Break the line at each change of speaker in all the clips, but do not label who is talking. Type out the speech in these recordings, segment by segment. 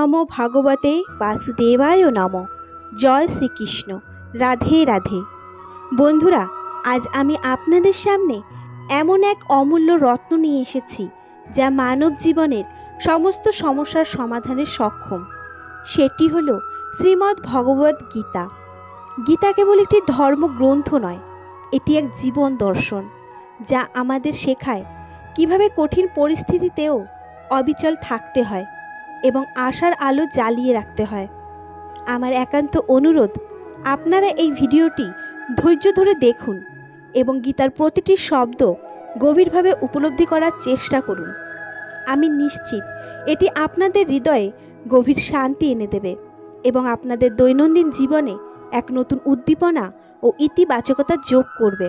নমো ভাগবতে বাসুদেবায় নমো। জয় শ্রীকৃষ্ণ। রাধে রাধে। বন্ধুরা, আজ আমি আপনাদের সামনে এমন এক অমূল্য রত্ন নিয়ে এসেছি যা মানব জীবনের সমস্ত সমস্যার সমাধানে সক্ষম। সেটি হলো শ্রীমদ্ ভগবদ গীতা। গীতা কেবল একটি ধর্মগ্রন্থ নয়, এটি এক জীবন দর্শন যা আমাদের শেখায় কিভাবে কঠিন পরিস্থিতিতেও অবিচল থাকতে হয় এবং আশার আলো জ্বালিয়ে রাখতে হয়। আমার একান্ত অনুরোধ, আপনারা এই ভিডিওটি ধৈর্য ধরে দেখুন এবং গীতার প্রতিটি শব্দ গভীরভাবে উপলব্ধি করার চেষ্টা করুন। আমি নিশ্চিত এটি আপনাদের হৃদয়ে গভীর শান্তি এনে দেবে এবং আপনাদের দৈনন্দিন জীবনে এক নতুন উদ্দীপনা ও ইতিবাচকতা যোগ করবে।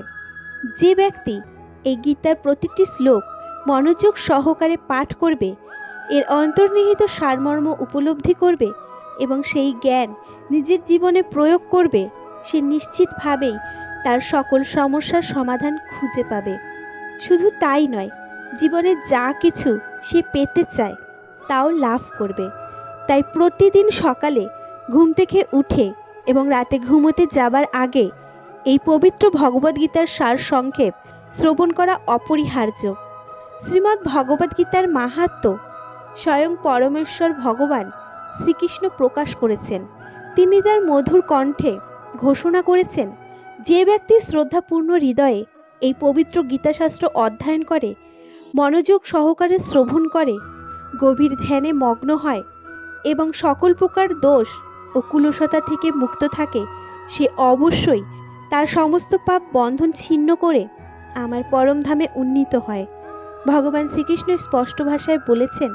যে ব্যক্তি এই গীতার প্রতিটি শ্লোক মনোযোগ সহকারে পাঠ করবে, এর অন্তর্নিহিত সারমর্ম উপলব্ধি করবে এবং সেই জ্ঞান নিজের জীবনে প্রয়োগ করবে, সে নিশ্চিতভাবেই তার সকল সমস্যার সমাধান খুঁজে পাবে। শুধু তাই নয়, জীবনে যা কিছু সে পেতে চায় তাও লাভ করবে। তাই প্রতিদিন সকালে ঘুম থেকে উঠে এবং রাতে ঘুমোতে যাবার আগে এই পবিত্র ভগবদ্গীতার সার সংক্ষেপ শ্রবণ করা অপরিহার্য। শ্রীমদ্ ভগবদ্গীতার মাহাত্ম্য স্বয়ং পরমেশ্বর ভগবান শ্রীকৃষ্ণ প্রকাশ করেছেন। তিনি তার মধুর কণ্ঠে ঘোষণা করেছেন, যে ব্যক্তি শ্রদ্ধাপূর্ণ হৃদয়ে এই পবিত্র গীতাশাস্ত্র অধ্যয়ন করে, মনোযোগ সহকারে শ্রবণ করে, গভীর ধ্যানে মগ্ন হয় এবং সকল প্রকার দোষ ও কুলসতা থেকে মুক্ত থাকে, সে অবশ্যই তার সমস্ত পাপ বন্ধন ছিন্ন করে আমার পরমধামে উন্নীত হয়। ভগবান শ্রীকৃষ্ণ স্পষ্ট ভাষায় বলেছেন,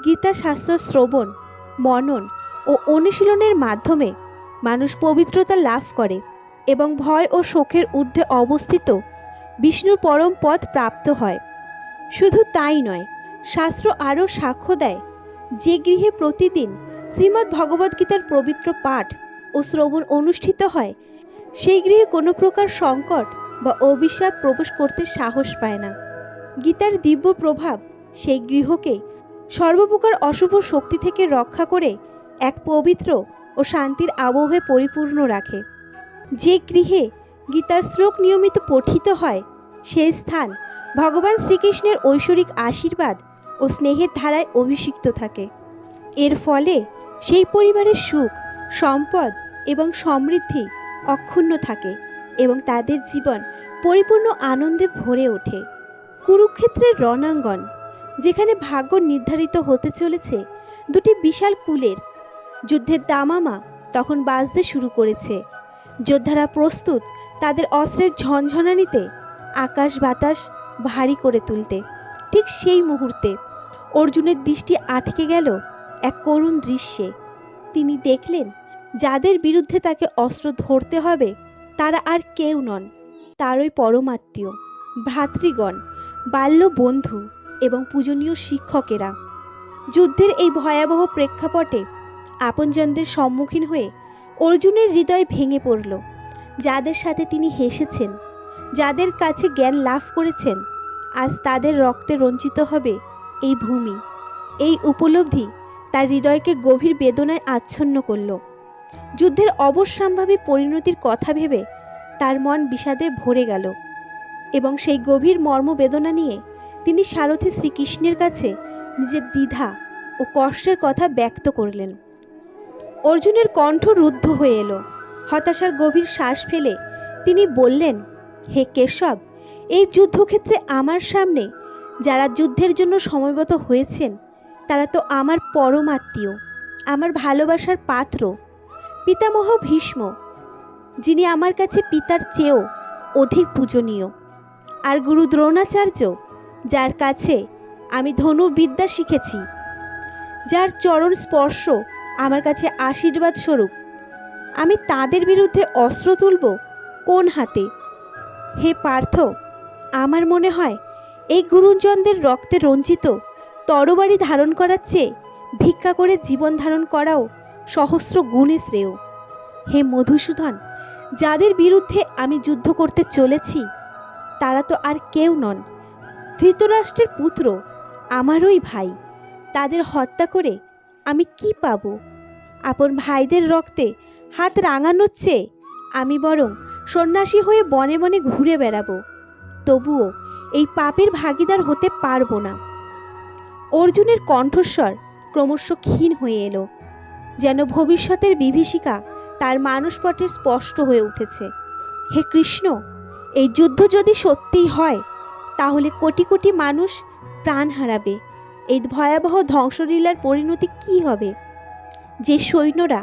গীতা শাস্ত্র শ্রবণ, মনন ও অনুশীলনের মাধ্যমে মানুষ পবিত্রতা লাভ করে এবং ভয় ও শোকের ঊর্ধ্বে অবস্থিত বিষ্ণুর পরম পদ প্রাপ্ত হয়। শুধু তাই নয়, শাস্ত্র আরও সাক্ষ্য দেয়, যে গৃহে প্রতিদিন শ্রীমদ্ ভগবদ্গীতার পবিত্র পাঠ ও শ্রবণ অনুষ্ঠিত হয়, সেই গৃহে কোনো প্রকার সংকট বা অভিশাপ প্রবেশ করতে সাহস পায় না। গীতার দিব্য প্রভাব সেই গৃহকে সর্বপ্রকার অশুভ শক্তি থেকে রক্ষা করে এক পবিত্র ও শান্তির আবহে পরিপূর্ণ রাখে। যে গৃহে গীতার শ্লোক নিয়মিত পঠিত হয়, সেই স্থান ভগবান শ্রীকৃষ্ণের ঐশ্বরিক আশীর্বাদ ও স্নেহের ধারায় অভিষিক্ত থাকে। এর ফলে সেই পরিবারের সুখ, সম্পদ এবং সমৃদ্ধি অক্ষুণ্ণ থাকে এবং তাদের জীবন পরিপূর্ণ আনন্দে ভরে ওঠে। কুরুক্ষেত্রের রণাঙ্গন, যেখানে ভাগ্য নির্ধারিত হতে চলেছে দুটি বিশাল কুলের, যুদ্ধের দামামা তখন বাজতে শুরু করেছে। যোদ্ধারা প্রস্তুত তাদের অস্ত্রের ঝনঝনানিতে আকাশ বাতাস ভারী করে তুলতে। ঠিক সেই মুহূর্তে অর্জুনের দৃষ্টি আটকে গেল এক করুণ দৃশ্যে। তিনি দেখলেন, যাদের বিরুদ্ধে তাকে অস্ত্র ধরতে হবে তারা আর কেউ নন, তারই পরমাত্মীয়, ভ্রাতৃগণ, বাল্য বন্ধু এবং পূজনীয় শিক্ষকেরা। যুদ্ধের এই ভয়াবহ প্রেক্ষাপটে আপনজনদের সম্মুখীন হয়ে অর্জুনের হৃদয় ভেঙে পড়ল। যাদের সাথে তিনি হেসেছেন, যাদের কাছে জ্ঞান লাভ করেছেন, আজ তাদের রক্তে রঞ্জিত হবে এই ভূমি। এই উপলব্ধি তার হৃদয়কে গভীর বেদনায় আচ্ছন্ন করল। যুদ্ধের অবশ্যম্ভাবী পরিণতির কথা ভেবে তার মন বিষাদে ভরে গেল এবং সেই গভীর মর্মবেদনা নিয়ে তিনি সারথি শ্রীকৃষ্ণের কাছে নিজের দ্বিধা ও কষ্টের কথা ব্যক্ত করলেন। অর্জুনের কণ্ঠ রুদ্ধ হয়ে এলো। হতাশার গভীর শ্বাস ফেলে তিনি বললেন, হে কেশব, এই যুদ্ধক্ষেত্রে আমার সামনে যারা যুদ্ধের জন্য সমবেত হয়েছেন তারা তো আমার পরমাত্মীয়, আমার ভালোবাসার পাত্র। পিতামহ ভীষ্ম, যিনি আমার কাছে পিতার চেয়েও অধিক পূজনীয়, আর গুরু দ্রোণাচার্য, যার কাছে আমি ধনুর্বিদ্যা শিখেছি, যার চরণ স্পর্শ আমার কাছে আশীর্বাদ স্বরূপ, আমি তাদের বিরুদ্ধে অস্ত্র তুলব কোন হাতে? হে পার্থ, আমার মনে হয় এই গুরুজনদের রক্তে রঞ্জিত তরবারি ধারণ করার চেয়ে ভিক্ষা করে জীবন ধারণ করাও সহস্র গুণে শ্রেয়। হে মধুসূদন, যাদের বিরুদ্ধে আমি যুদ্ধ করতে চলেছি তারা তো আর কেউ নন, ধৃতরাষ্ট্রের পুত্র, আমারই ভাই। তাদের হত্যা করে আমি কি পাবো? আপন ভাইদের রক্তে হাত রাঙানোর চেয়ে আমি বরং সন্ন্যাসী হয়ে বনে বনে ঘুরে বেড়াবো। তবুও এই পাপের ভাগীদার হতে পারবো না। অর্জুনের কণ্ঠস্বর ক্রমশ ক্ষীণ হয়ে এলো, যেন ভবিষ্যতের বিভীষিকা তার মানসপটে স্পষ্ট হয়ে উঠেছে। হে কৃষ্ণ, এই যুদ্ধ যদি সত্যিই হয়, তাহলে কোটি কোটি মানুষ প্রাণ হারাবে। এই ভয়াবহ ধ্বংসলীলার পরিণতি কি হবে? যে সৈন্যরা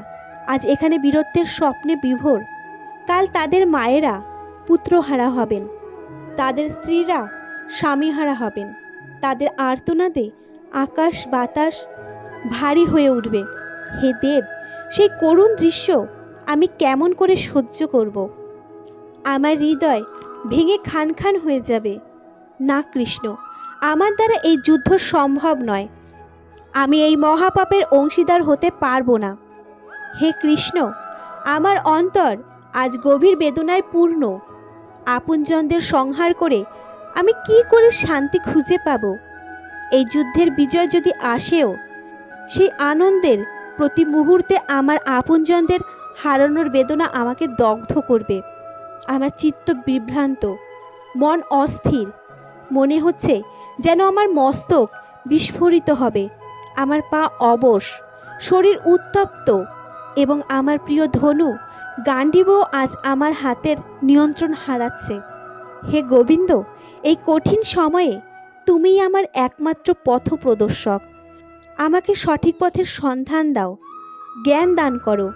আজ এখানে বীরত্বের স্বপ্নে বিভোর, কাল তাদের মায়েরা পুত্রহারা হবেন, তাদের স্ত্রীরা স্বামীহারা হবেন। তাদের আর্তনাদে আকাশ বাতাস ভারী হয়ে উঠবে। হে দেব, সেই করুণ দৃশ্য আমি কেমন করে সহ্য করব? আমার হৃদয় ভেঙে খান খান হয়ে যাবে। না কৃষ্ণ, আমার দ্বারা এই যুদ্ধ সম্ভব নয়। আমি এই মহাপাপের অংশীদার হতে পারবো না। হে কৃষ্ণ, আমার অন্তর আজ গভীর বেদনায় পূর্ণ। আপনজনদের সংহার করে আমি কি করে শান্তি খুঁজে পাব? এই যুদ্ধের বিজয় যদি আসেও, সেই আনন্দের প্রতি মুহূর্তে আমার আপনজনদের হারানোর বেদনা আমাকে দগ্ধ করবে। আমার চিত্ত বিভ্রান্ত, মন অস্থির। মনে হচ্ছে যেন আমার মস্তক বিস্ফোরিত হবে, আমার পা অবশ, শরীর উত্তপ্ত এবং আমার প্রিয় ধনু গান্ডীবও আজ আমার হাতের নিয়ন্ত্রণ হারাচ্ছে। হে গোবিন্দ, এই কঠিন সময়ে তুমিই আমার একমাত্র পথপ্রদর্শক। আমাকে সঠিক পথের সন্ধান দাও, জ্ঞান দান করো।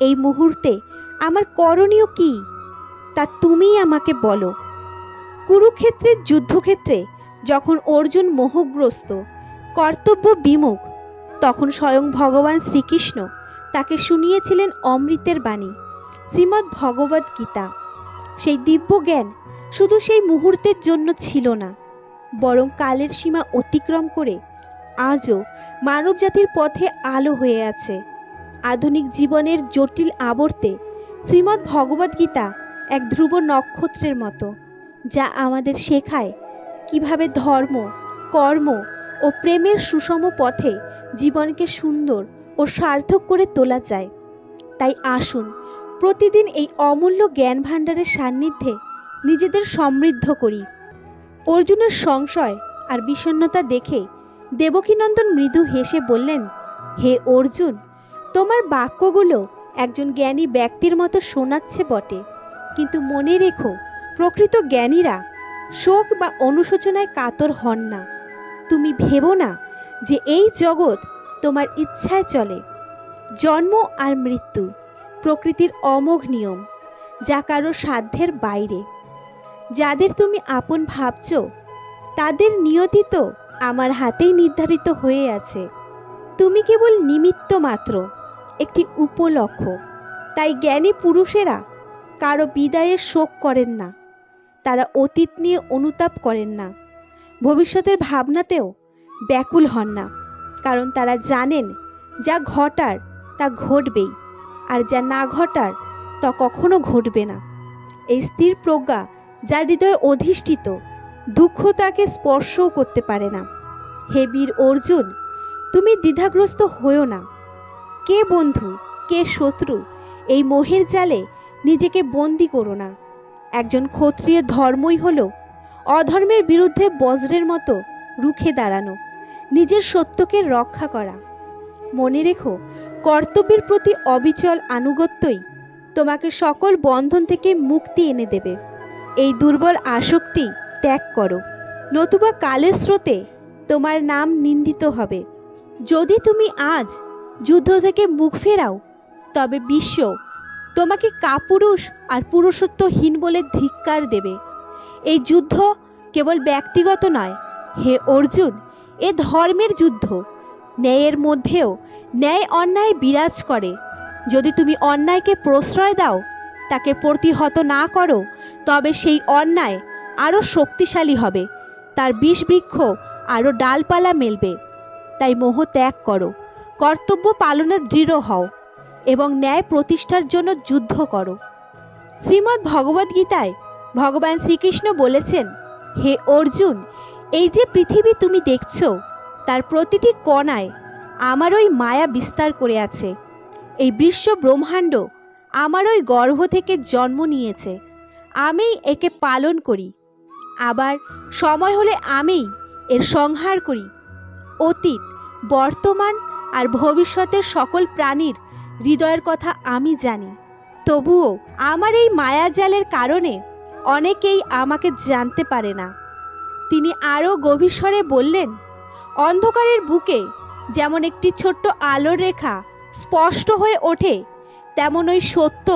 এই মুহূর্তে আমার করণীয় কি তা তুমিই আমাকে বলো। কুরুক্ষেত্রের যুদ্ধক্ষেত্রে যখন অর্জুন মোহগ্রস্ত, কর্তব্য বিমুখ, তখন স্বয়ং ভগবান শ্রীকৃষ্ণ তাকে শুনিয়েছিলেন অমৃতের বাণী, শ্রীমদ্ ভগবদ গীতা। সেই দিব্য জ্ঞান শুধু সেই মুহূর্তের জন্য ছিল না, বরং কালের সীমা অতিক্রম করে আজও মানবজাতির পথে আলো হয়ে আছে। আধুনিক জীবনের জটিল আবর্তে শ্রীমদ্ ভগবদ গীতা এক ধ্রুব নক্ষত্রের মতো, যা আমাদের শেখায় কিভাবে ধর্ম, কর্ম ও প্রেমের সুষম পথে জীবনকে সুন্দর ও সার্থক করে তোলা যায়। তাই আসুন প্রতিদিন এই অমূল্য জ্ঞান ভাণ্ডারের সান্নিধ্যে নিজেদের সমৃদ্ধ করি। অর্জুনের সংশয় আর বিষণ্ণতা দেখে দেবকীনন্দন মৃদু হেসে বললেন, হে অর্জুন, তোমার বাক্যগুলো একজন জ্ঞানী ব্যক্তির মতো শোনাচ্ছে বটে, কিন্তু মনে রেখো, প্রকৃত জ্ঞানীরা শোক বা অনুশোচনায় কাতর হন না। তুমি ভেবো না যে এই জগৎ তোমার ইচ্ছায় চলে। জন্ম আর মৃত্যু প্রকৃতির অমোঘ নিয়ম, যা কারো সাধ্যের বাইরে। যাদের তুমি আপন ভাবছ, তাদের নিয়তি তো আমার হাতেই নির্ধারিত হয়ে আছে। তুমি কেবল নিমিত্ত মাত্র, একটি উপলক্ষ। তাই জ্ঞানী পুরুষেরা কারো বিদায়ের শোক করেন না, তারা অতীত নিয়ে অনুতাপ করেন না, ভবিষ্যতের ভাবনাতেও ব্যাকুল হন না, কারণ তারা জানেন যা ঘটার তা ঘটবেই, আর যা না ঘটার তা কখনো ঘটবে না। এই স্থির প্রজ্ঞা যার হৃদয়ে অধিষ্ঠিত, দুঃখ তাকে স্পর্শও করতে পারে না। হে বীর অর্জুন, তুমি দ্বিধাগ্রস্ত হও না। কে বন্ধু, কে শত্রু, এই মোহের জালে নিজেকে বন্দী করো না। একজন ক্ষত্রিয় ধর্মই হলো অধর্মের বিরুদ্ধে বজ্রের মতো রুখে দাঁড়ানো, নিজের সত্যকে রক্ষা করা। মনে রেখো, কর্তব্যের প্রতি অবিচল আনুগত্যই তোমাকে সকল বন্ধন থেকে মুক্তি এনে দেবে। এই দুর্বল আসক্তি ত্যাগ করো, নতুবা কালের স্রোতে তোমার নাম নিন্দিত হবে। যদি তুমি আজ যুদ্ধ থেকে মুখ ফেরাও, তবে বিশ্ব তোমাকে কাপুরুষ আর পুরুষত্বহীন বলে ধিক্কার দেবে। এই যুদ্ধ কেবল ব্যক্তিগত নয় হে অর্জুন, এ ধর্মের যুদ্ধ। ন্যায়ের মধ্যেও ন্যায় অন্যায় বিরাজ করে। যদি তুমি অন্যায়কে প্রশ্রয় দাও, তাকে প্রতিহত না করো, তবে সেই অন্যায় আরো শক্তিশালী হবে, তার বিষবৃক্ষ আরো ডালপালা মেলবে। তাই মোহ ত্যাগ করো, কর্তব্য পালনে দৃঢ় হও এবং ন্যায় প্রতিষ্ঠার জন্য যুদ্ধ করো। শ্রীমদ্ ভগবদ গীতায় ভগবান শ্রীকৃষ্ণ বলেছেন, হে অর্জুন, এই যে পৃথিবী তুমি দেখছো, তার প্রতিটি কণায় আমারই মায়া বিস্তার করে আছে। এই বিশ্ব ব্রহ্মাণ্ড আমারই গর্ভ থেকে জন্ম নিয়েছে, আমিই একে পালন করি, আবার সময় হলে আমিই এর সংহার করি। অতীত, বর্তমান আর ভবিষ্যতের সকল প্রাণীর হৃদয়ের কথা আমি জানি। তবুও আমার এই মায়াজালের কারণে অনেকেই আমাকে জানতে পারে না। তিনি আরও গভীর স্বরে বললেন, অন্ধকারের বুকে যেমন একটি ছোট্ট আলোর রেখা স্পষ্ট হয়ে ওঠে, তেমন ওই সত্য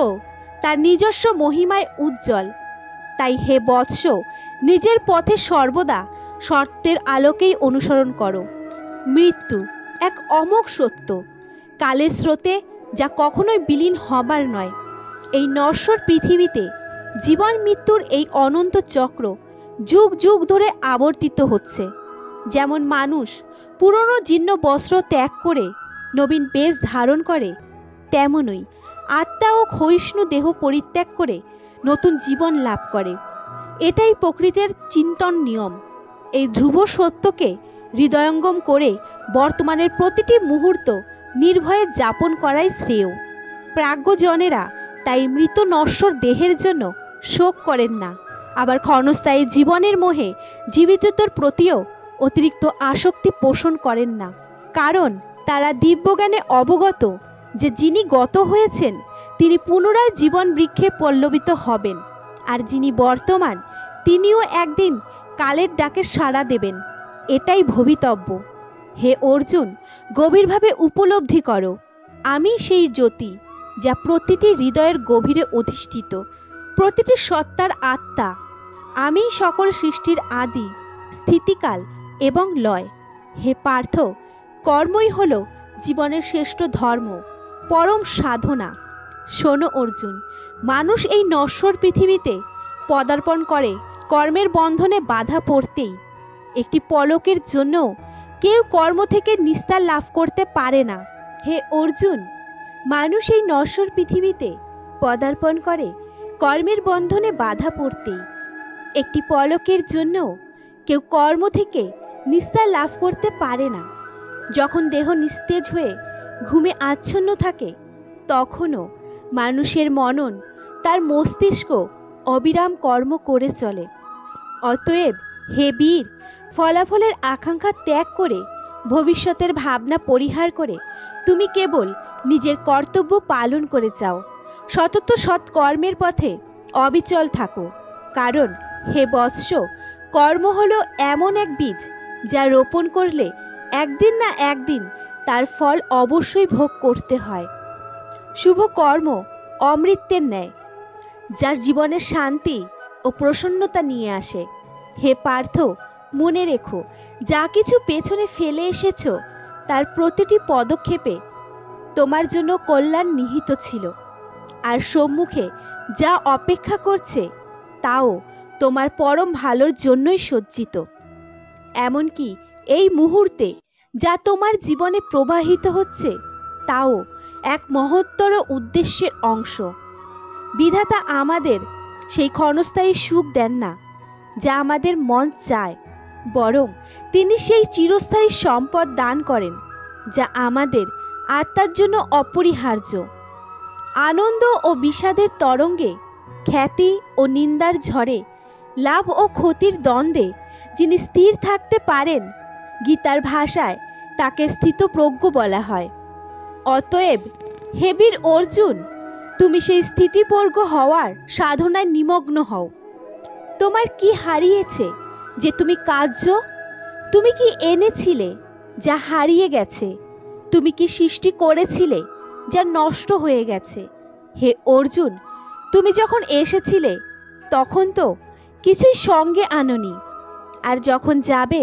তার নিজস্ব মহিমায় উজ্জ্বল। তাই হে বৎস, নিজের পথে সর্বদা সত্যের আলোকেই অনুসরণ করো। মৃত্যু এক অমোঘ সত্য, কালের স্রোতে যা কখনোই বিলীন হবার নয়। এই নশ্বর পৃথিবীতে জীবন মৃত্যুর এই অনন্ত চক্র যুগ যুগ ধরে আবর্তিত হচ্ছে। যেমন মানুষ পুরনো জীর্ণ বস্ত্র ত্যাগ করে নবীন বেশ ধারণ করে, তেমনই আত্মা ও ক্ষয়িষ্ণু দেহ পরিত্যাগ করে নতুন জীবন লাভ করে। এটাই প্রকৃতির চিন্তন নিয়ম। এই ধ্রুব সত্যকে হৃদয়ঙ্গম করে বর্তমানের প্রতিটি মুহূর্ত নির্ভয়ে যাপন করাই শ্রেয়। প্রাজ্ঞজনেরা তাই মৃত নশ্বর দেহের জন্য শোক করেন না, আবার ক্ষণস্থায়ী জীবনের মোহে জীবিতদের প্রতিও অতিরিক্ত আসক্তি পোষণ করেন না। কারণ তারা দিব্যজ্ঞানে অবগত যে যিনি গত হয়েছেন তিনি পুনরায় জীবন বৃক্ষে পল্লবিত হবেন, আর যিনি বর্তমান তিনিও একদিন কালের ডাকে সাড়া দেবেন। এটাই ভবিতব্য। হে অর্জুন, গভীরভাবে উপলব্ধি করো, আমি সেই জ্যোতি যা প্রতিটি হৃদয়ের গভীরে অধিষ্ঠিত, প্রতিটি সত্তার আত্মা। আমি সকল সৃষ্টির আদি, স্থিতিকাল এবং লয়। হে পার্থ, কর্মই হলো জীবনের শ্রেষ্ঠ ধর্ম, পরম সাধনা। শোনো অর্জুন, মানুষ এই নশ্বর পৃথিবীতে পদার্পণ করে কর্মের বন্ধনে বাধা পড়তেই। একটি পলকের জন্য কেউ কর্ম থেকে নিস্তার লাভ করতে পারে না। হে অর্জুন, মানুষ এই নশ্বর পৃথিবীতে পদার্পণ করে কর্মের বন্ধনে বাধা পড়তেই। একটি পলকের জন্য কেউ কর্ম থেকে নিস্তার লাভ করতে পারে না। যখন দেহ নিস্তেজ হয়ে ঘুমে আচ্ছন্ন থাকে, তখনও মানুষের মনন, তার মস্তিষ্ক অবিরাম কর্ম করে চলে। অতএব হে বীর, ফলাফলের আকাঙ্ক্ষা ত্যাগ করে ভবিষ্যতের ভাবনা পরিহার করে তুমি কেবল নিজের কর্তব্য পালন করে যাও। সতত সৎ কর্মের পথে অবিচল থাকো। কারণ হে বৎস, কর্ম হলো এমন এক বীজ যা রোপণ করলে একদিন না একদিন তার ফল অবশ্যই ভোগ করতে হয়। শুভ কর্ম অমৃতের ন্যায়, যার জীবনে শান্তি ও প্রসন্নতা নিয়ে আসে। হে পার্থ, মনে রেখো, যা কিছু পেছনে ফেলে এসেছ তার প্রতিটি পদক্ষেপে তোমার জন্য কল্যাণ নিহিত ছিল, আর সম্মুখে যা অপেক্ষা করছে তাও তোমার পরম ভালোর জন্যই সজ্জিত। এমনকি এই মুহূর্তে যা তোমার জীবনে প্রবাহিত হচ্ছে তাও এক মহত্তর উদ্দেশ্যের অংশ। বিধাতা আমাদের সেই ক্ষণস্থায়ী সুখ দেন না যা আমাদের মন চায়, বরং তিনি সেই চিরস্থায়ী সম্পদ দান করেন যা আমাদের আত্মার জন্য অপরিহার্য। আনন্দ ও বিষাদের তরঙ্গে, খ্যাতি ও নিন্দার ঝড়ে, লাভ ও ক্ষতির দ্বন্দ্বে যিনি স্থির থাকতে পারেন, গীতার ভাষায় তাকে স্থিতপ্রজ্ঞ বলা হয়। অতএব হে বীর অর্জুন, তুমি সেই স্থিতিপ্রজ্ঞ হওয়ার সাধনায় নিমগ্ন হও। তোমার কি হারিয়েছে যে তুমি কার্য? তুমি কি এনেছিলে যা হারিয়ে গেছে? তুমি কি সৃষ্টি করেছিলে যা নষ্ট হয়ে গেছে? হে অর্জুন, তুমি যখন এসেছিলে তখন তো কিছুই সঙ্গে আনোনি, আর যখন যাবে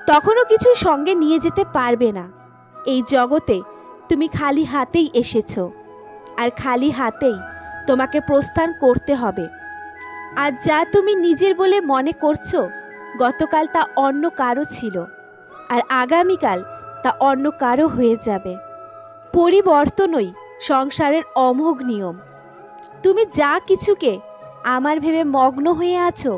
তখনও কিছু সঙ্গে নিয়ে যেতে পারবে না। এই জগতে তুমি খালি হাতেই এসেছো, আর খালি হাতেই তোমাকে প্রস্থান করতে হবে। আর যা তুমি নিজের বলে মনে করছো গতকাল তা অন্য কারো ছিল, আর আগামীকাল তা অন্য কারো হয়ে যাবে। পরিবর্তনই সংসারের অমোঘ নিয়ম। তুমি যা কিছুকে আমার ভেবে মগ্ন হয়ে আছো,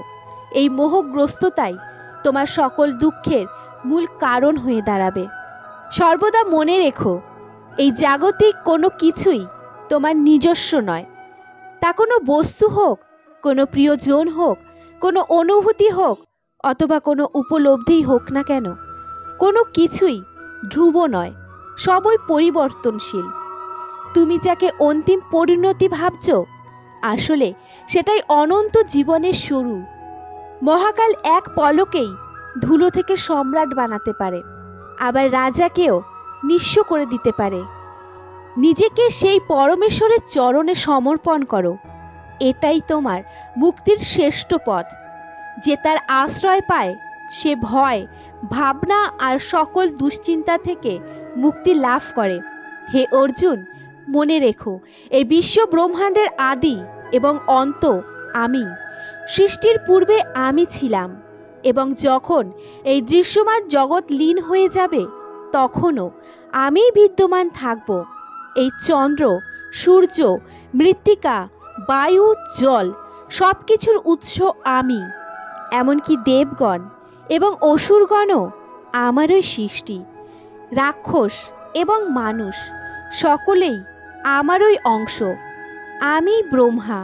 এই মোহগ্রস্ততাই তোমার সকল দুঃখের মূল কারণ হয়ে দাঁড়াবে। সর্বদা মনে রেখো, এই জাগতিক কোনো কিছুই তোমার নিজস্ব নয়। তা কোনো বস্তু হোক, কোনো প্রিয়জন হোক, কোনো অনুভূতি হোক, অথবা কোনো উপলব্ধিই হোক না কেন, কোনো কিছুই ধ্রুব নয়, সবই পরিবর্তনশীল। তুমি যাকে অন্তিম পরিণতি ভাবছ, আসলে সেটাই অনন্ত জীবনের শুরু। মহাকাল এক পলকেই ধুলো থেকে সম্রাট বানাতে পারে, আবার রাজাকেও নিঃস্ব করে দিতে পারে। নিজেকে সেই পরমেশ্বরের চরণে সমর্পণ করো, এটাই তোমার মুক্তির শ্রেষ্ঠ পথ। যে তার আশ্রয় পায় সে ভয়, ভাবনা আর সকল দুশ্চিন্তা থেকে মুক্তি লাভ করে। হে অর্জুন, মনে রেখো, এই বিশ্ব ব্রহ্মাণ্ডের আদি এবং অন্ত আমি। সৃষ্টির পূর্বে আমি ছিলাম, এবং যখন এই দৃশ্যমান জগৎ লীন হয়ে যাবে তখনও আমিই বিদ্যমান থাকব। এই চন্দ্র, সূর্য, মৃত্তিকা, বায়ু, জল সব কিছুর উৎস আমি। এমনকি দেবগণ এবং অসুরগণও আমারই সৃষ্টি। রাক্ষস এবং মানুষ সকলেই আমারই অংশ। আমি ব্রহ্মা,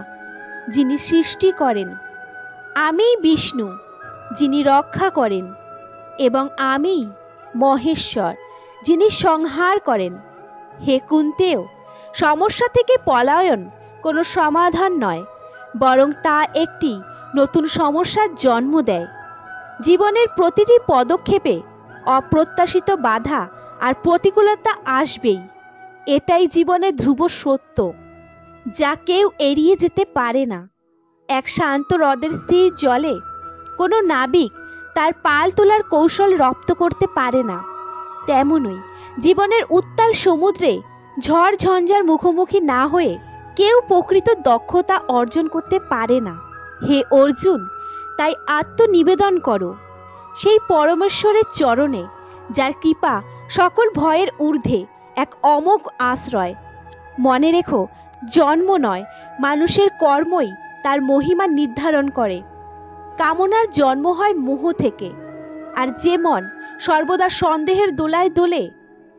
যিনি সৃষ্টি করেন, আমি বিষ্ণু, যিনি রক্ষা করেন, এবং আমি মহেশ্বর, যিনি সংহার করেন। হে কুন্তেয়, সমস্যা থেকে পলায়ন কোনো সমাধান নয়, বরং তা একটি নতুন সমস্যার জন্ম দেয়। জীবনের প্রতিটি পদক্ষেপে অপ্রত্যাশিত বাধা আর প্রতিকূলতা আসবেই। এটাই জীবনের ধ্রুব সত্য, যা কেউ এড়িয়ে যেতে পারে না। এক শান্ত হ্রদের স্থির জলে কোনো নাবিক তার পাল তোলার কৌশল রপ্ত করতে পারে না, তেমনই জীবনের উত্তাল সমুদ্রে ঝড় ঝঞ্ঝার মুখোমুখি না হয়ে কেউ প্রকৃত দক্ষতা অর্জন করতে পারে না। হে অর্জুন, তাই আত্মনিবেদন করো সেই পরমেশ্বরের চরণে, যার কৃপা সকল ভয়ের ঊর্ধ্বে এক অমোঘ আশ্রয়। মনে রেখো, জন্ম নয়, মানুষের কর্মই তার মহিমা নির্ধারণ করে। কামনার জন্ম হয় মোহ থেকে, আর যে মন সর্বদা সন্দেহের দোলায় দোলে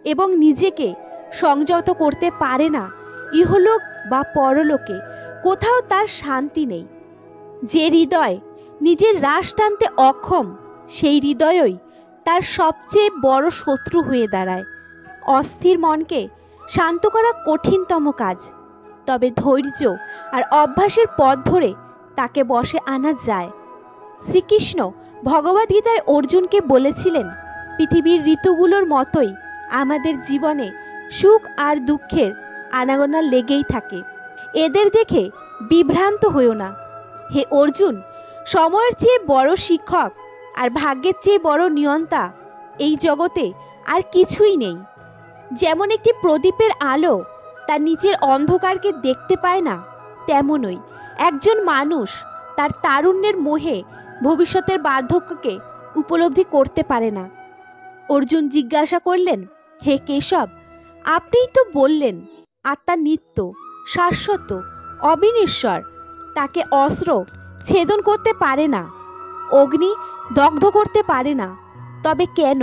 এবং নিজেকে সংযত করতে পারে না, ইহলোক বা পরলোকে কোথাও তার শান্তি নেই। যে হৃদয় নিজের রাশ টানতে অক্ষম, সেই হৃদয়ই তার সবচেয়ে বড় শত্রু হয়ে দাঁড়ায়। অস্থির মনকে শান্ত করা কঠিনতম কাজ, তবে ধৈর্য আর অভ্যাসের পথ ধরে তাকে বশে আনা যায়। শ্রীকৃষ্ণ ভগবদ্গীতায় অর্জুনকে বলেছিলেন, পৃথিবীর ঋতুগুলোর মতোই আমাদের জীবনে সুখ আর দুঃখের আনাগোনা লেগেই থাকে। এদের দেখে বিভ্রান্ত হইও না। হে অর্জুন, সময়ের চেয়ে বড় শিক্ষক আর ভাগ্যের চেয়ে বড় নিয়ন্তা এই জগতে আর কিছুই নেই। যেমন একটি প্রদীপের আলো তার নিচের অন্ধকারকে দেখতে পায় না, তেমনই একজন মানুষ তার তারুণ্যের মোহে ভবিষ্যতের বার্ধক্যকে উপলব্ধি করতে পারে না। অর্জুন জিজ্ঞাসা করলেন, হে কেশব, আপনিই তো বললেন আত্মা নিত্য, শাশ্বত, অবিনশ্বর। তাকে অস্ত্র ছেদন করতে পারে না, অগ্নি দগ্ধ করতে পারে না, তবে কেন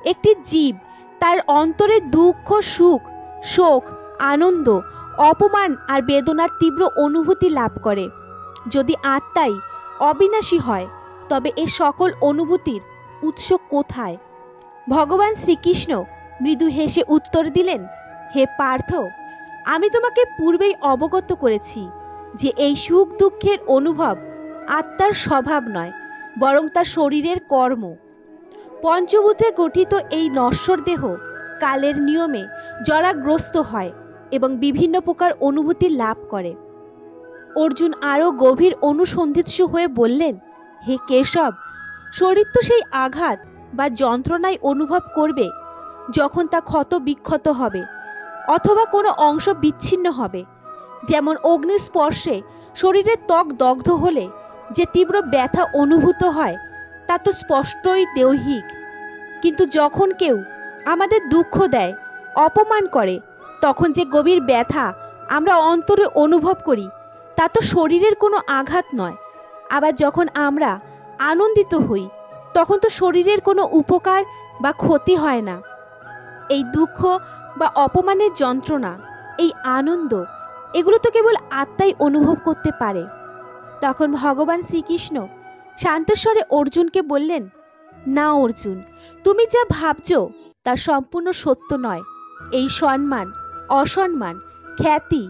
একটি জীব তার অন্তরে দুঃখ, সুখ, শোক, আনন্দ, অপমান আর বেদনার তীব্র অনুভূতি লাভ করে? যদি আত্মাই অবিনাশী হয়, তবে এ সকল অনুভূতির উৎস কোথায়? ভগবান শ্রীকৃষ্ণ মৃদু হেসে উত্তর দিলেন, হে পার্থ, আমি তোমাকে পূর্বেই অবগত করেছি যে এই সুখ দুঃখের অনুভব আত্মার স্বভাব নয়, বরং তা শরীরের কর্ম। পঞ্চভূতে গঠিত এই নশ্বর দেহ কালের নিয়মে জরাগ্রস্ত হয় এবং বিভিন্ন প্রকার অনুভূতি লাভ করে। অর্জুন আরো গভীর অনুসন্ধিৎসু হয়ে বললেন, হে কেশব, শরীর তো সেই আঘাত বা যন্ত্রণায় অনুভব করবে যখন তা ক্ষত বিক্ষত হবে অথবা কোনো অংশ বিচ্ছিন্ন হবে। যেমন অগ্নিস্পর্শে শরীরের ত্বক দগ্ধ হলে যে তীব্র ব্যথা অনুভূত হয়, তা তো স্পষ্টই দৈহিক। কিন্তু যখন কেউ আমাদের দুঃখ দেয়, অপমান করে, তখন যে গভীর ব্যথা আমরা অন্তরে অনুভব করি, তা তো শরীরের কোনো আঘাত নয়। আবার যখন আমরা আনন্দিত হই, তখন তো শরীরের কোনো উপকার বা ক্ষতি হয় না। এই দুঃখ বা অপমানের যন্ত্রণা, এই আনন্দ, এগুলো তো কেবল আত্মাই অনুভব করতে পারে। তখন ভগবান শ্রীকৃষ্ণ শান্তস্বরে অর্জুনকে বললেন, না অর্জুন, তুমি যা ভাবছো তা সম্পূর্ণ সত্য নয়। এই সম্মান, অসম্মান, খ্যাতি,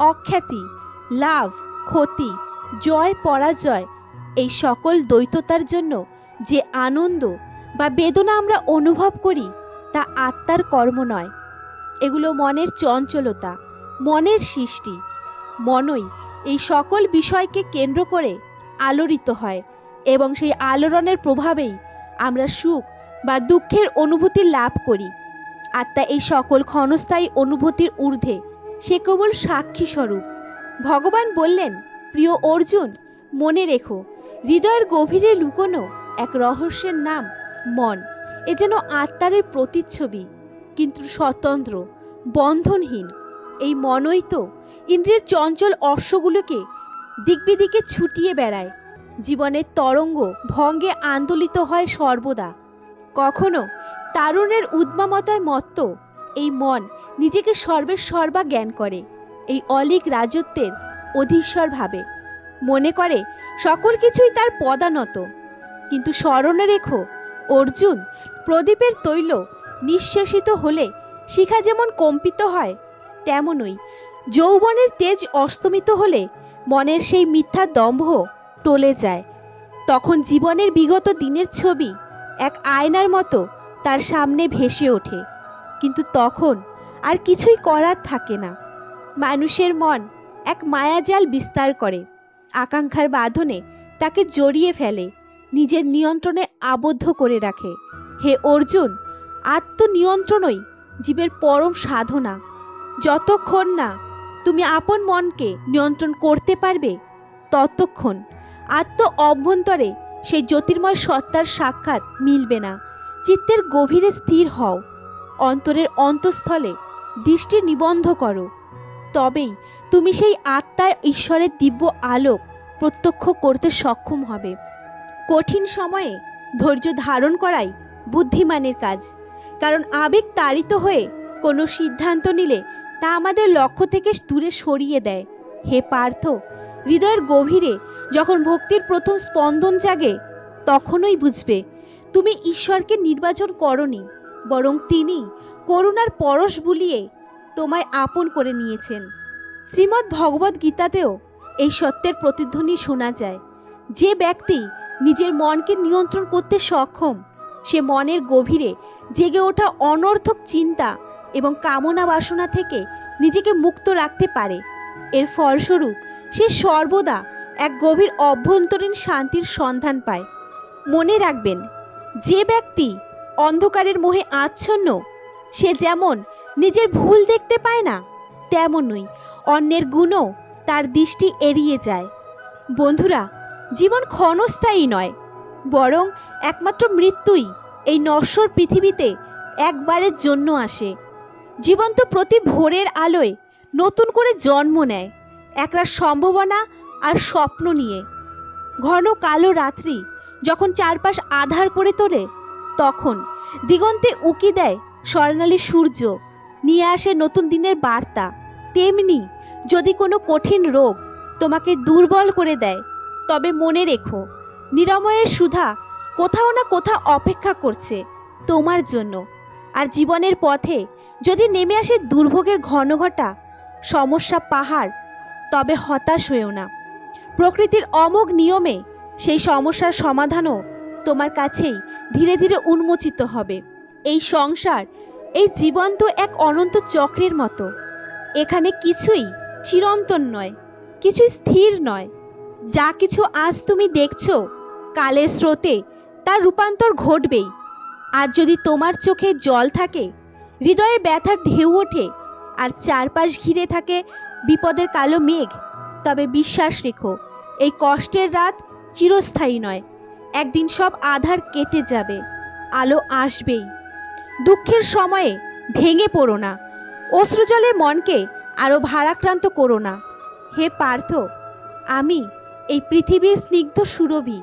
অখ্যাতি, লাভ, ক্ষতি, জয়, পরাজয়, এই সকল দ্বৈততার জন্য যে আনন্দ বা বেদনা আমরা অনুভব করি তা আত্মার কর্ম নয়। এগুলো মনের চঞ্চলতা, মনের সৃষ্টি। মনই এই সকল বিষয়কে কেন্দ্র করে আলোড়িত হয় এবং সেই আলোড়নের প্রভাবেই আমরা সুখ বা দুঃখের অনুভূতি লাভ করি। আত্মা এই সকল ক্ষণস্থায়ী অনুভূতির ঊর্ধ্বে, সে কেবল সাক্ষী স্বরূপ। ভগবান বললেন, প্রিয় অর্জুন, মনে রেখো, হৃদয়ের গভীরে লুকোনো এক রহস্যের নাম মন। এ যেন আত্মারই প্রতিচ্ছবি, কিন্তু স্বতন্ত্র, বন্ধনহীন। এই মনই তো ইন্দ্রিয়ের চঞ্চল অশ্বগুলোকে দিকবিদিকে ছুটিয়ে বেড়ায়, জীবনের তরঙ্গ ভঙ্গে আন্দোলিত হয় সর্বদা। কখনো তারুণের উদ্দামতায় মত্ত এই মন নিজেকে সর্বের সর্বা জ্ঞান করে, এই অলীক রাজত্বের অধীশ্বর ভাবে, মনে করে সকল কিছুই তার পদানত। কিন্তু স্মরণে রেখো অর্জুন, প্রদীপের তৈল নিঃশেষিত হলে শিখা যেমন কম্পিত হয়, তেমনই যৌবনের তেজ অস্তমিত হলে মনের সেই মিথ্যা দম্ভ টলে যায়। তখন জীবনের বিগত দিনের ছবি এক আয়নার মতো তার সামনে ভেসে ওঠে, কিন্তু তখন আর কিছুই করার থাকে না। মানুষের মন এক মায়াজাল বিস্তার করে, আকাঙ্ক্ষার বাঁধনে তাকে জড়িয়ে ফেলে, নিজের নিয়ন্ত্রণে আবদ্ধ করে রাখে। হে অর্জুন, আত্মনিয়ন্ত্রণই জীবের পরম সাধনা। যতক্ষণ না তুমি আপন মনকে নিয়ন্ত্রণ করতে পারবে, ততক্ষণ আত্ম অভ্যন্তরে সেই জ্যোতির্ময় সত্তার সাক্ষাৎ মিলবে না। চিত্তের গভীরে স্থির হও, অন্তরের অন্তঃস্থলে দৃষ্টি নিবন্ধ করো, তবেই তুমি সেই আত্মায় ঈশ্বরের দিব্য আলোক প্রত্যক্ষ করতে সক্ষম হবে। কঠিন সময়ে ধৈর্য ধারণ করাই বুদ্ধিমানের কাজ, কারণ আবেগ তাড়িত হয়ে কোনো সিদ্ধান্ত নিলে তা আমাদের লক্ষ্য থেকে দূরে সরিয়ে দেয়। হে পার্থ, হৃদয়ের গভীরে যখন ভক্তির প্রথম স্পন্দন জাগে, তখনই বুঝবে তুমি ঈশ্বরকে নির্বাচন করনি, বরং তিনি করুণার পরশ বুলিয়ে তোমায় আপন করে নিয়েছেন। শ্রীমদ্ ভগবদ গীতাতেও এই সত্যের প্রতিধ্বনি শোনা যায়। যে ব্যক্তি নিজের মনকে নিয়ন্ত্রণ করতে সক্ষম, সে মনের গভীরে জেগে ওঠা অনর্থক চিন্তা এবং কামনা বাসনা থেকে নিজেকে মুক্ত রাখতে পারে। এর ফলস্বরূপ সে সর্বদা এক গভীর অভ্যন্তরীণ শান্তির সন্ধান পায়। মনে রাখবেন, যে ব্যক্তি অন্ধকারের মোহে আচ্ছন্ন, সে যেমন নিজের ভুল দেখতে পায় না, তেমনই অন্যের গুণও তার দৃষ্টি এড়িয়ে যায়। বন্ধুরা, জীবন ক্ষণস্থায়ী নয়, বরং একমাত্র মৃত্যুই এই নশ্বর পৃথিবীতে একবারের জন্য আসে। জীবন তো প্রতি ভোরের আলোয় নতুন করে জন্ম নেয়, একরা সম্ভাবনা আর স্বপ্ন নিয়ে। ঘন কালো রাত্রি যখন চারপাশ আধার করে তোলে, তখন দিগন্তে উকি দেয় স্বর্ণালী সূর্য, নিয়ে আসে নতুন দিনের বার্তা। তেমনি যদি কোনো কঠিন রোগ তোমাকে দুর্বল করে দেয়, তবে মনে রেখো, নিরাময়ের সুধা কোথাও না কোথাও অপেক্ষা করছে তোমার জন্য। আর জীবনের পথে যদি নেমে আসে দুর্ভোগের ঘনঘটা সমস্যা পাহাড়, তবে হতাশ হয়েও না। প্রকৃতির অমোঘ নিয়মে সেই সমস্যার সমাধানও তোমার কাছেই ধীরে ধীরে উন্মোচিত হবে। এই সংসার, এই জীবন তো এক অনন্ত চক্রের মতো। এখানে কিছুই চিরন্তন নয়, কিছুই স্থির নয়। যা কিছু আজ তুমি দেখছো, কালের স্রোতে তার রূপান্তর ঘটবেই। আর যদি তোমার চোখে জল থাকে, হৃদয়ে ব্যথার ঢেউ ওঠে, আর চারপাশ ঘিরে থাকে বিপদের কালো মেঘ, তবে বিশ্বাস রেখো, এই কষ্টের রাত চিরস্থায়ী নয়। একদিন সব আধার কেটে যাবে, আলো আসবেই। দুঃখের সময়ে ভেঙে পড়ো না, অশ্রুজলে মনকে আরো ভারাক্রান্ত করো না। হে পার্থ, আমি এই পৃথিবীর স্নিগ্ধ সুরভি,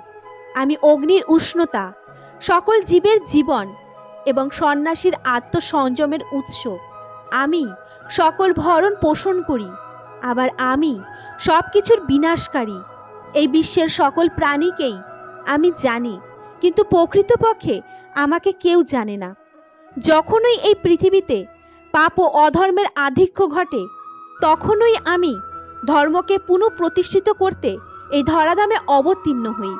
আমি অগ্নির উষ্ণতা, সকল জীবের জীবন। এবং সন্ন্যাসীর আত্মসংযমের উৎস। আমি সকল ভরণ পোষণ করি, আবার আমি সবকিছুর বিনাশকারী। এই বিশ্বের সকল প্রাণীকেই আমি জানি, কিন্তু প্রকৃতপক্ষে আমাকে কেউ জানে না। যখনই এই পৃথিবীতে পাপ ও অধর্মের আধিক্য ঘটে, তখনই আমি ধর্মকে পুনঃপ্রতিষ্ঠিত করতে এই ধরাধামে অবতীর্ণ হই।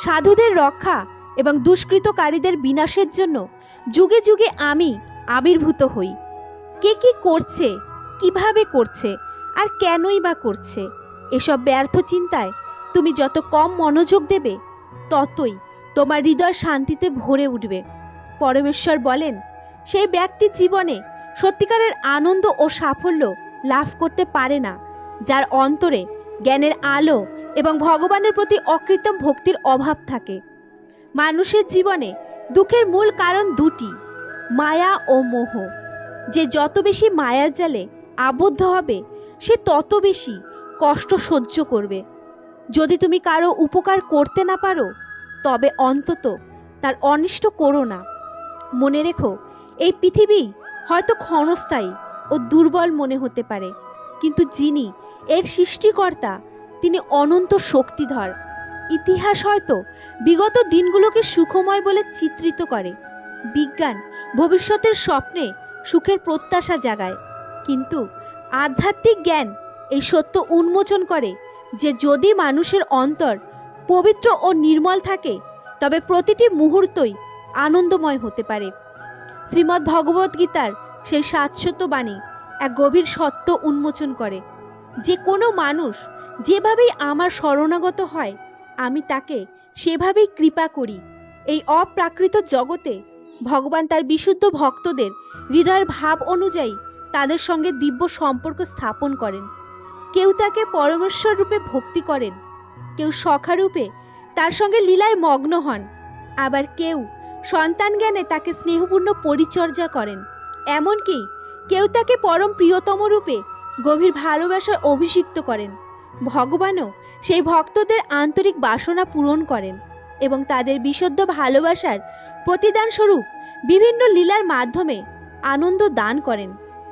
সাধুদের রক্ষা এবং দুষ্কৃতকারীদের বিনাশের জন্য যুগে যুগে আমি আবির্ভূত হই। কে কি করছে, কিভাবে করছে, আর কেনই বা করছে, এসব ব্যর্থ চিন্তায় তুমি যত কম মনোযোগ দেবে, ততই তোমার হৃদয় শান্তিতে ভরে উঠবে। পরমেশ্বর বলেন, সেই ব্যক্তি জীবনে সত্যিকারের আনন্দ ও সাফল্য লাভ করতে পারে না যার অন্তরে জ্ঞানের আলো এবং ভগবানের প্রতি অকৃত্রিম ভক্তির অভাব থাকে। মানুষের জীবনে দুঃখের মূল কারণ দুটি, মায়া ও মোহ। যে যত বেশি মায়ার জালে আবদ্ধ হবে, সে তত বেশি কষ্ট সহ্য করবে। যদি তুমি কারো উপকার করতে না পারো, তবে অন্তত তার অনিষ্ট করো না। মনে রেখো, এই পৃথিবী হয়তো ক্ষণস্থায়ী ও দুর্বল মনে হতে পারে, কিন্তু যিনি এর সৃষ্টিকর্তা, তিনি অনন্ত শক্তিধর। ইতিহাস হয়তো বিগত দিনগুলোকে সুখময় বলে চিত্রিত করে, বিজ্ঞান ভবিষ্যতের স্বপ্নে সুখের প্রত্যাশা জাগায়, কিন্তু আধ্যাত্মিক জ্ঞান এই সত্য উন্মোচন করে যে যদি মানুষের অন্তর পবিত্র ও নির্মল থাকে, তবে প্রতিটি মুহূর্তই আনন্দময় হতে পারে। শ্রীমদ্ ভগবত গীতার সেই শাশ্বত বাণী এক গভীর সত্য উন্মোচন করে, যে কোনো মানুষ যেভাবেই আমার শরণাগত হয়, আমি তাকে সেভাবেই কৃপা করি। এই অপ্রাকৃত জগতে ভগবান তার বিশুদ্ধ ভক্তদের হৃদয়ের ভাব অনুযায়ী তাদের সঙ্গে দিব্য সম্পর্ক স্থাপন করেন। কেউ তাকে পরমেশ্বর রূপে ভক্তি করেন, কেউ সখা রূপে তার সঙ্গে লীলায় মগ্ন হন, আবার কেউ সন্তান জ্ঞানে তাকে স্নেহপূর্ণ পরিচর্যা করেন, এমনকি কেউ তাকে পরম প্রিয়তম রূপে গভীর ভালোবাসায় অভিষিক্ত করেন। ভগবানও সেই ভক্তদের আন্তরিক বাসনা পূরণ করেন এবং তাদের বিশুদ্ধ ভালোবাসার প্রতিদান স্বরূপ বিভিন্ন লীলার মাধ্যমে আনন্দ দান করেন।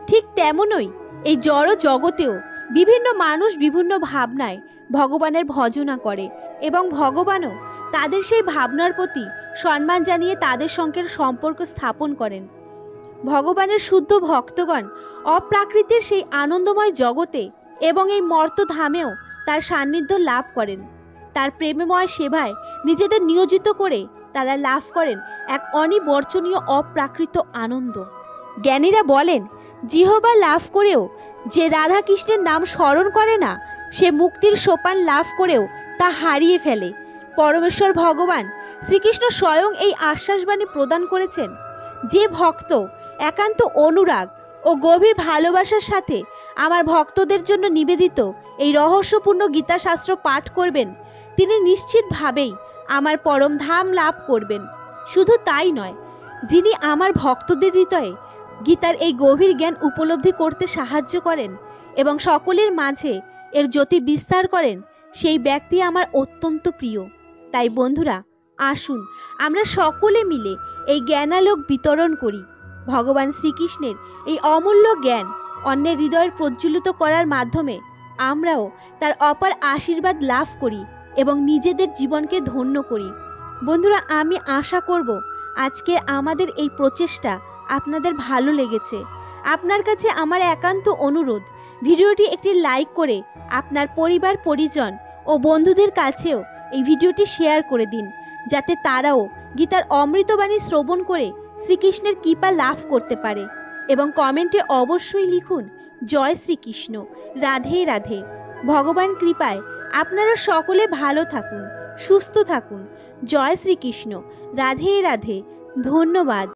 ঠিক তেমনই এই জড় জগতেও বিভিন্ন মানুষ বিভিন্ন ভাবনায় ভগবানের ভজনা করে এবং ভগবানও তাদের সেই ভাবনার প্রতি সম্মান জানিয়ে তাদের সঙ্গে সম্পর্ক স্থাপন করেন। ভগবানের শুদ্ধ ভক্তগণ অপ্রাকৃতির সেই আনন্দময় জগতে এবং এই মর্তধামেও তার সান্নিধ্য লাভ করেন। তার প্রেমময় সেবায় নিজেদের নিয়োজিত করে তারা লাভ করেন এক অনিবর্চনীয় অপ্রাকৃত আনন্দ। জ্ঞানীরা বলেন, জিহ্বা লাভ করেও যে রাধা কৃষ্ণের নাম স্মরণ করে না, সে মুক্তির সোপান লাভ করেও তা হারিয়ে ফেলে। পরমেশ্বর ভগবান শ্রীকৃষ্ণ স্বয়ং এই আশ্বাসবাণী প্রদান করেছেন, যে ভক্ত একান্ত অনুরাগ ও গভীর ভালোবাসার সাথে আমার ভক্তদের জন্য নিবেদিত এই রহস্যপূর্ণ গীতাশাস্ত্র পাঠ করবেন, তিনি নিশ্চিতভাবেই আমার পরম ধাম লাভ করবেন। শুধু তাই নয়, যিনি আমার ভক্তদের হৃদয়ে গীতার এই গভীর জ্ঞান উপলব্ধি করতে সাহায্য করেন এবং সকলের মাঝে এর জ্যোতি বিস্তার করেন, সেই ব্যক্তি আমার অত্যন্ত প্রিয়। তাই বন্ধুরা, আসুন আমরা সকলে মিলে এই জ্ঞানালোক বিতরণ করি। ভগবান শ্রীকৃষ্ণের এই অমূল্য জ্ঞান অন্যের হৃদয়ের প্রজ্বলিত করার মাধ্যমে আমরাও তার অপার আশীর্বাদ লাভ করি এবং নিজেদের জীবনকে ধন্য করি। বন্ধুরা, আমি আশা করব আজকে আমাদের এই প্রচেষ্টা আপনাদের ভালো লেগেছে। আপনার কাছে আমার একান্ত অনুরোধ, ভিডিওটি একটি লাইক করে আপনার পরিবার পরিজন ও বন্ধুদের কাছেও এই ভিডিওটি শেয়ার করে দিন, যাতে তারাও গীতার অমৃতবাণী শ্রবণ করে শ্রীকৃষ্ণের কৃপা লাভ করতে পারে। এবং কমেন্টে অবশ্যই লিখুন, জয় শ্রীকৃষ্ণ, রাধে রাধে। ভগবান কৃপায় আপনারা সকলে ভালো থাকুন, সুস্থ থাকুন। জয় শ্রীকৃষ্ণ, রাধে রাধে। ধন্যবাদ।